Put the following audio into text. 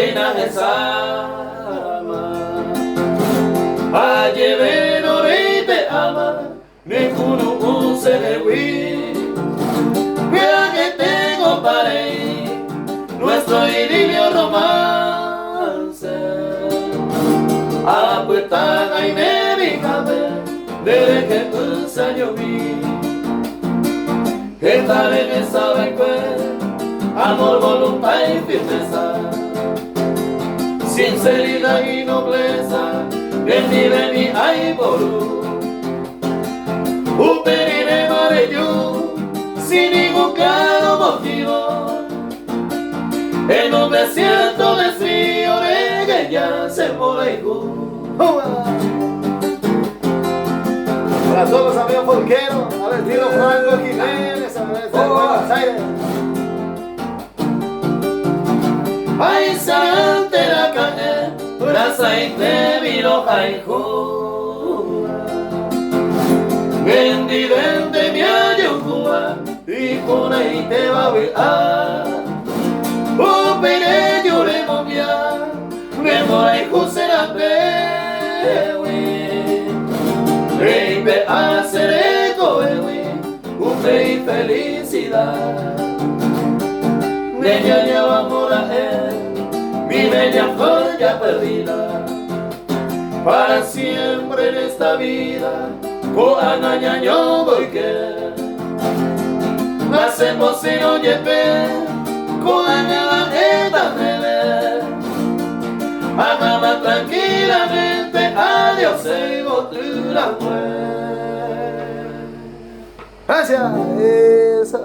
reina esama Ayeve no rey te ama Nekuno use de wi Vea que tengo para ir Nuestro idilio romance Apuesta y me cabe Desde que pulsa yo vi Que tal en esa banquet Amor, voluntad y firmeza Sinceridad y nobleza En mi hay por Uperine mareyu Sin ningún claro motivo En un desierto de frío De ya se muere Para todos los amigos folqueros, al estilo Franco Jiménez, a ver, Buenos Aires. Ay, sarante la calle, brasa y te vino jaijú. Vendidente mi ayucua, y por ahí te va a ver. Oh, pere yo le movía, me morai será pewe. Reimbe hacer eco, fe y felicidad. Neña ya vamos a mi bella flor ya perdida. Para siempre en esta vida, Coanaña yo voy que. Nacemos en Oyepe, Coanaña la neta revés. Amama tranquilamente, adiós y botura pues. Gracias.